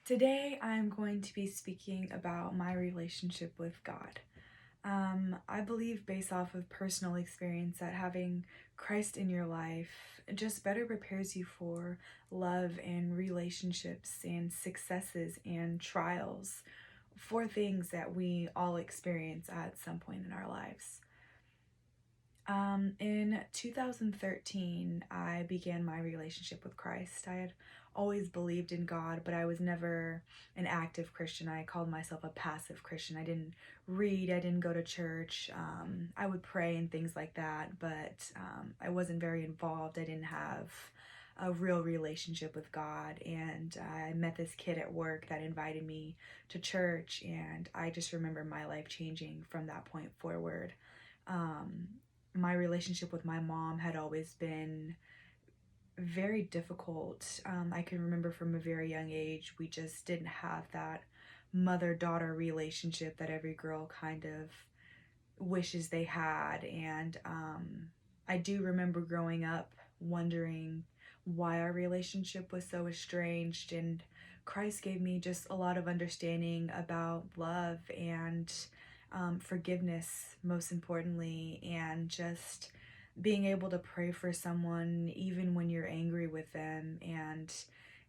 Today, I'm going to be speaking about my relationship with God. I believe, based off of personal experience, that having Christ in your life just better prepares you for love and relationships and successes and trials, for things that we all experience at some point in our lives. In 2013, I began my relationship with Christ. I had always believed in God, but I was never an active Christian. I called myself a passive Christian. I didn't read, I didn't go to church. I would pray and things like that, but I wasn't very involved. I didn't have a real relationship with God. And I met this kid at work that invited me to church, and I just remember my life changing from that point forward. Um, my relationship with my mom had always been very difficult. I can remember from a very young age, we just didn't have that mother daughter relationship that every girl kind of wishes they had. And I do remember growing up wondering why our relationship was so estranged. And Christ gave me just a lot of understanding about love and forgiveness, most importantly, and just being able to pray for someone even when you're angry with them. And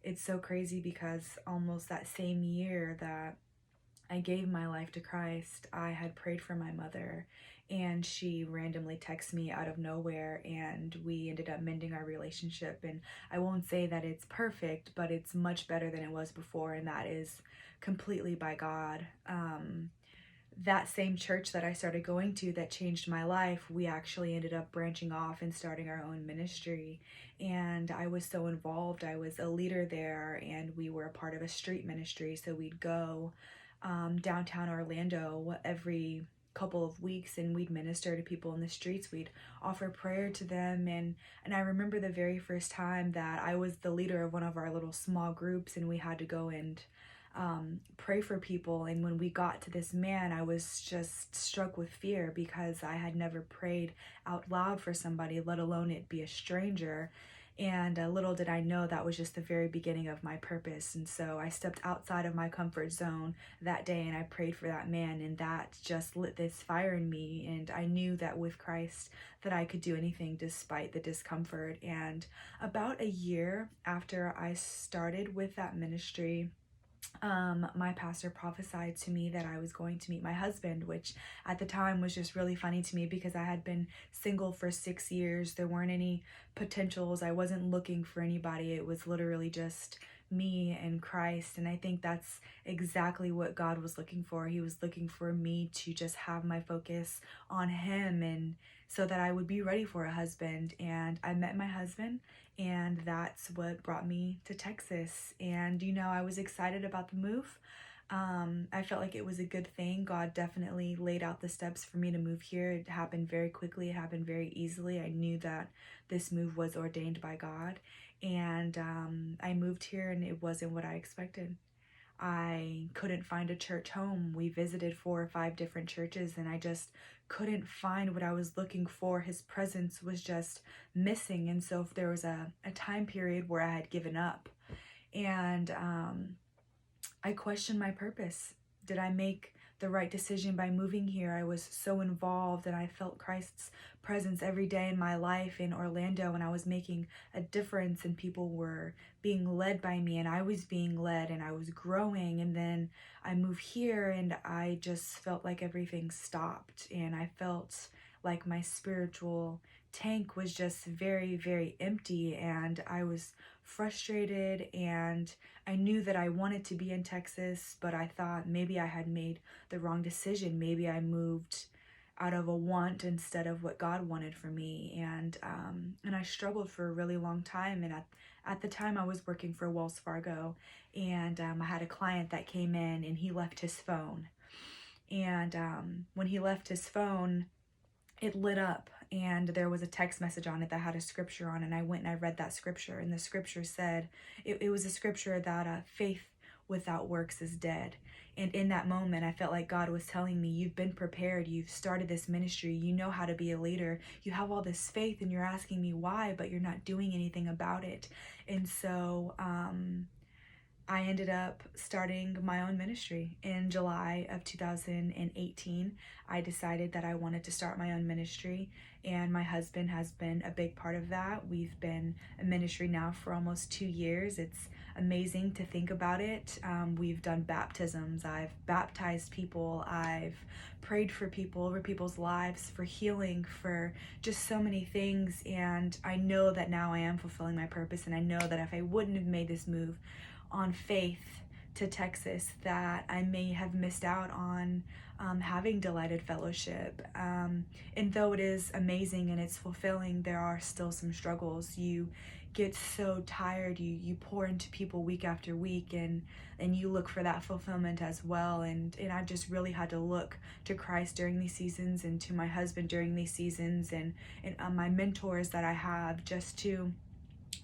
it's so crazy because almost that same year that I gave my life to Christ, I had prayed for my mother, and she randomly texted me out of nowhere, and we ended up mending our relationship. And I won't say that it's perfect, but it's much better than it was before, and that is completely by God. That same church that I started going to that changed my life, we actually ended up branching off and starting our own ministry. And I was so involved. I was a leader there, and we were a part of a street ministry. So we'd go downtown Orlando every couple of weeks, and we'd minister to people in the streets. We'd offer prayer to them. And I remember the very first time that I was the leader of one of our little small groups, and we had to go and pray for people. And when we got to this man, I was just struck with fear because I had never prayed out loud for somebody, let alone it be a stranger. And little did I know that was just the very beginning of my purpose. And so I stepped outside of my comfort zone that day, and I prayed for that man, and that just lit this fire in me. And I knew that with Christ that I could do anything despite the discomfort. And about a year after I started with that ministry, my pastor prophesied to me that I was going to meet my husband, which at the time was just really funny to me because I had been single for 6 years. There weren't any potentials. I wasn't looking for anybody. It was literally just me and Christ. And I think that's exactly what God was looking for. He was looking for me to just have my focus on Him, and so that I would be ready for a husband. And I met my husband, and that's what brought me to Texas. And I was excited about the move. I felt like it was a good thing. God definitely laid out the steps for me to move here. It happened very quickly, it happened very easily. I knew that this move was ordained by God, and I moved here, and it wasn't what I expected. I couldn't find a church home. We visited 4 or 5 different churches, and I just couldn't find what I was looking for. His presence was just missing. And so if there was a time period where I had given up, and I questioned my purpose. Did I make the right decision by moving here? I was so involved, and I felt Christ's presence every day in my life in Orlando, and I was making a difference, and people were being led by me, and I was being led, and I was growing. And then I moved here, and I just felt like everything stopped, and I felt like my spiritual tank was just very, very empty, and I was frustrated. And I knew that I wanted to be in Texas, but I thought maybe I had made the wrong decision. Maybe I moved out of a want instead of what God wanted for me. And I struggled for a really long time. And at the time, I was working for Wells Fargo, and I had a client that came in, and he left his phone. And when he left his phone, it lit up, and there was a text message on it that had a scripture on it. And I went and I read that scripture, and the scripture said, it was a scripture that faith without works is dead. And in that moment, I felt like God was telling me, you've been prepared, you've started this ministry, you know how to be a leader, you have all this faith, and you're asking me why, but you're not doing anything about it. And so I ended up starting my own ministry in July of 2018. I decided that I wanted to start my own ministry, and my husband has been a big part of that. We've been a ministry now for almost 2 years. It's amazing to think about it. We've done baptisms. I've baptized people. I've prayed for people, over people's lives, for healing, for just so many things. And I know that now I am fulfilling my purpose, and I know that if I wouldn't have made this move on faith to Texas, that I may have missed out on having delighted fellowship. And though it is amazing and it's fulfilling, there are still some struggles. You get so tired, you pour into people week after week, and you look for that fulfillment as well. And I've just really had to look to Christ during these seasons, and to my husband during these seasons, and my mentors that I have, just to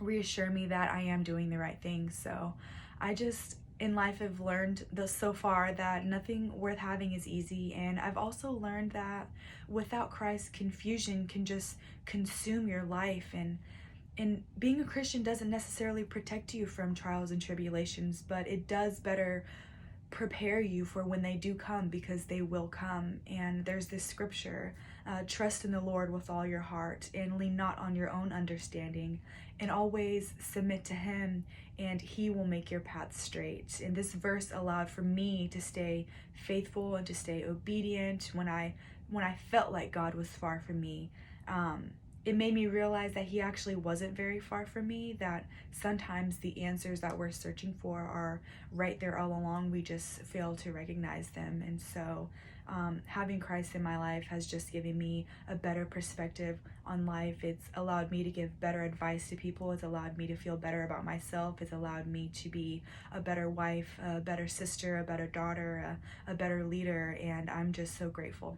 reassure me that I am doing the right thing. So I just, in life, have learned so far that nothing worth having is easy. And I've also learned that without Christ, confusion can just consume your life. And being a Christian doesn't necessarily protect you from trials and tribulations, but it does better prepare you for when they do come, because they will come. And there's this scripture, trust in the Lord with all your heart, and lean not on your own understanding, and always submit to him, and he will make your path straight. And this verse allowed for me to stay faithful and to stay obedient when I felt like God was far from me. It made me realize that he actually wasn't very far from me, that sometimes the answers that we're searching for are right there all along. We just fail to recognize them. And so having Christ in my life has just given me a better perspective on life. It's allowed me to give better advice to people. It's allowed me to feel better about myself. It's allowed me to be a better wife, a better sister, a better daughter, a better leader. And I'm just so grateful.